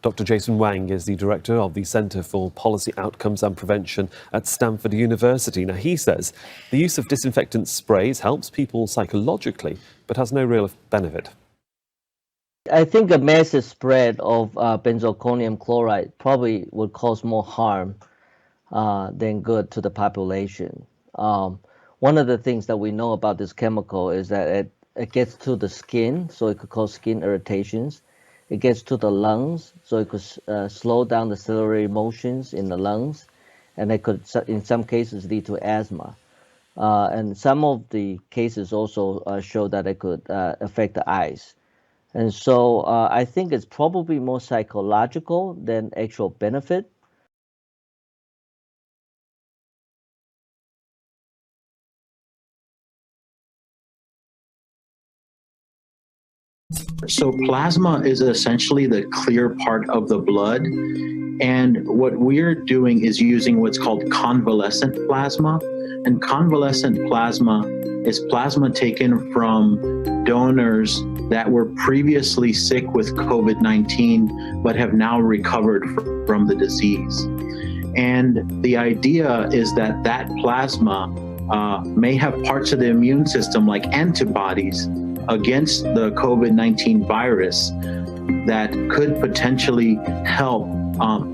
Dr. Jason Wang is the director of the Center for Policy Outcomes and Prevention at Stanford University. Now, he says the use of disinfectant sprays helps people psychologically, but has no real benefit. I think a massive spread of benzalkonium chloride probably would cause more harm than good to the population. One of the things that we know about this chemical is that it gets to the skin, so it could cause skin irritations. It gets to the lungs, so it could slow down the ciliary motions in the lungs, and it could, in some cases, lead to asthma. And some of the cases also show that it could affect the eyes. And so I think it's probably more psychological than actual benefit. So plasma is essentially the clear part of the blood. And what we're doing is using what's called convalescent plasma. And convalescent plasma is plasma taken from donors that were previously sick with COVID-19, but have now recovered from the disease. And the idea is that that plasma may have parts of the immune system, like antibodies, against the COVID-19 virus that could potentially help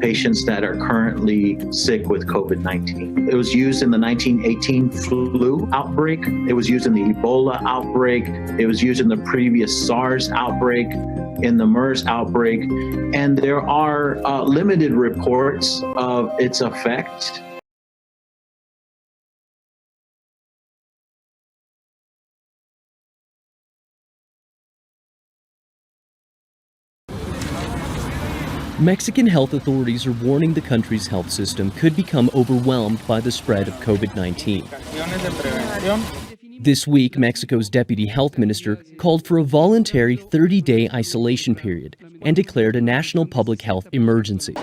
patients that are currently sick with COVID-19. It was used in the 1918 flu outbreak. It was used in the Ebola outbreak. It was used in the previous SARS outbreak, in the MERS outbreak. And there are limited reports of its effect. Mexican health authorities are warning the country's health system could become overwhelmed by the spread of COVID-19. This week, Mexico's deputy health minister called for a voluntary 30-day isolation period and declared a national public health emergency.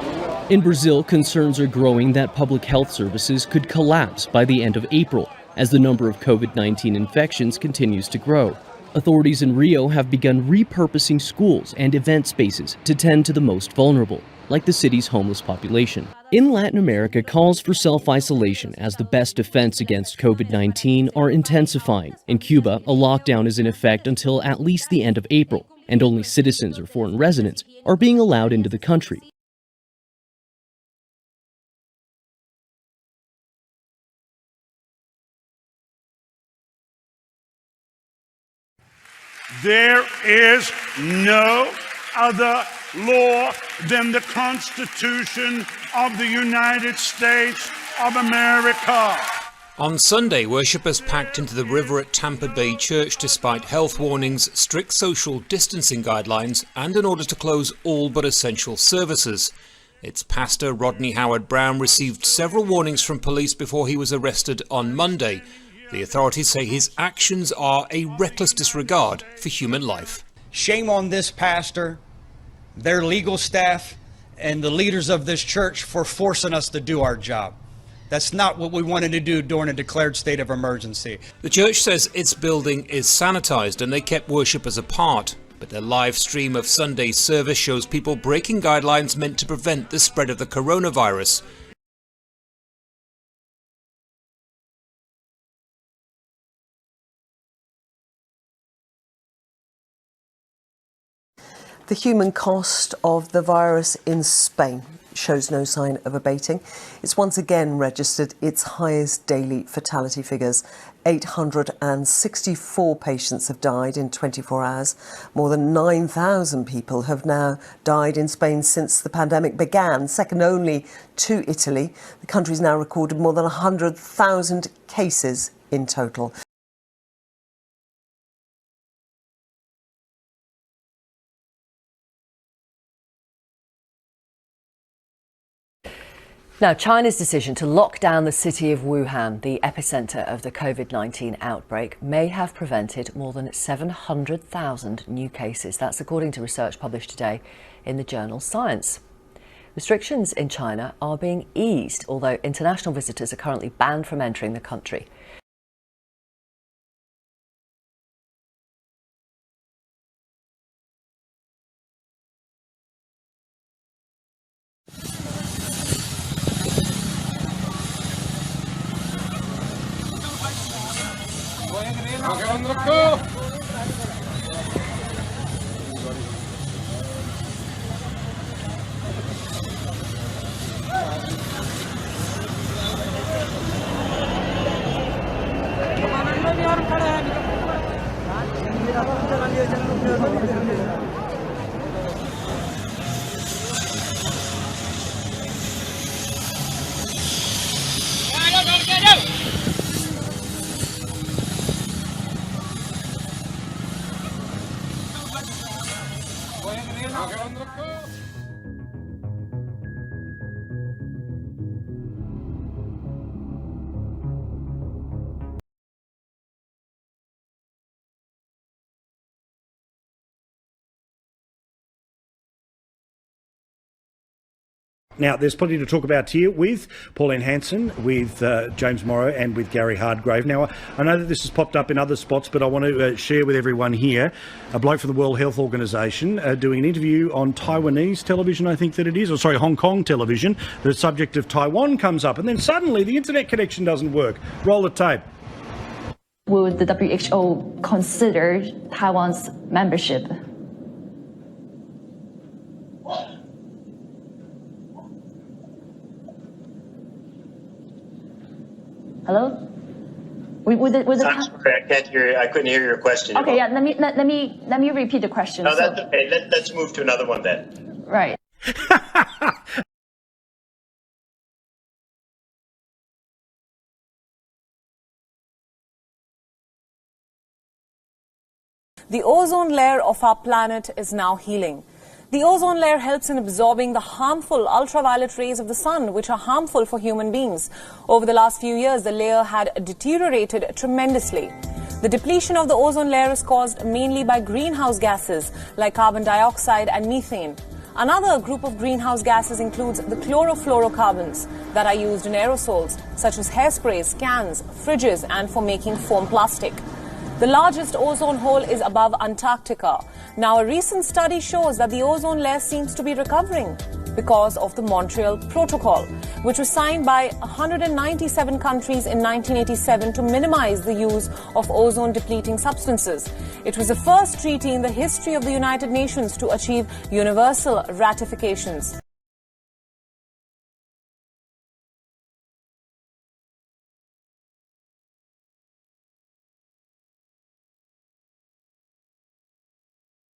In Brazil, concerns are growing that public health services could collapse by the end of April as the number of COVID-19 infections continues to grow. Authorities in Rio have begun repurposing schools and event spaces to tend to the most vulnerable, like the city's homeless population. In Latin America, calls for self-isolation as the best defense against COVID-19 are intensifying. In Cuba, a lockdown is in effect until at least the end of April, and only citizens or foreign residents are being allowed into the country. There is no other law than the Constitution of the United States of America. On Sunday, worshippers packed into the river at Tampa Bay Church despite health warnings, strict social distancing guidelines, and an order to close all but essential services. Its pastor, Rodney Howard-Brown, received several warnings from police before he was arrested on Monday. The authorities say his actions are a reckless disregard for human life. Shame on this pastor, their legal staff, and the leaders of this church for forcing us to do our job. That's not what we wanted to do during a declared state of emergency. The church says its building is sanitized and they kept worshippers apart. But their live stream of Sunday's service shows people breaking guidelines meant to prevent the spread of the coronavirus. The human cost of the virus in Spain shows no sign of abating. It's once again registered its highest daily fatality figures. 864 patients have died in 24 hours. More than 9,000 people have now died in Spain since the pandemic began, second only to Italy. The country's now recorded more than 100,000 cases in total. Now, China's decision to lock down the city of Wuhan, the epicenter of the COVID-19 outbreak, may have prevented more than 700,000 new cases. That's according to research published today in the journal Science. Restrictions in China are being eased, although international visitors are currently banned from entering the country. Now, there's plenty to talk about here with Pauline Hanson, with James Morrow and with Gary Hardgrave. Now, I know that this has popped up in other spots, but I want to share with everyone here a bloke from the World Health Organization doing an interview on Taiwanese television, I think that it is, or sorry, Hong Kong television. The subject of Taiwan comes up, and then suddenly the internet connection doesn't work. Roll the tape. Would the WHO consider Taiwan's membership? Hello? I'm sorry, I can't hear. I couldn't hear your question. Okay, yeah. Let me repeat the question. No, that's okay. Let's move to another one then. Right. The ozone layer of our planet is now healing. The ozone layer helps in absorbing the harmful ultraviolet rays of the sun, which are harmful for human beings. Over the last few years, the layer had deteriorated tremendously. The depletion of the ozone layer is caused mainly by greenhouse gases like carbon dioxide and methane. Another group of greenhouse gases includes the chlorofluorocarbons that are used in aerosols, such as hairsprays, cans, fridges, and for making foam plastic. The largest ozone hole is above Antarctica. Now, a recent study shows that the ozone layer seems to be recovering because of the Montreal Protocol, which was signed by 197 countries in 1987 to minimize the use of ozone-depleting substances. It was the first treaty in the history of the United Nations to achieve universal ratifications.